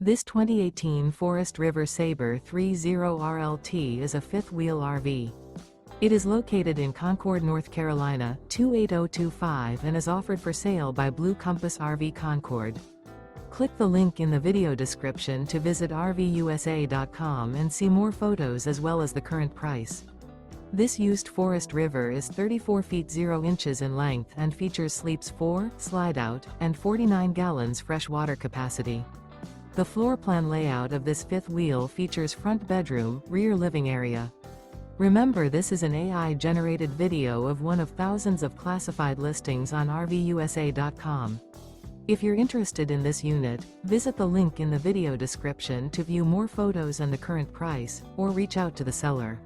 This 2018 Forest River Sabre 30RLT is a fifth-wheel RV. It is located in Concord, North Carolina, 28025 and is offered for sale by Blue Compass RV Concord. Click the link in the video description to visit RVUSA.com and see more photos as well as the current price. This used Forest River is 34 feet 0 inches in length and features sleeps 4, Slideout, and 49 gallons fresh water capacity. The floor plan layout of this fifth wheel features front bedroom, rear living area. Remember, this is an AI-generated video of one of thousands of classified listings on RVUSA.com. If you're interested in this unit, visit the link in the video description to view more photos and the current price, or reach out to the seller.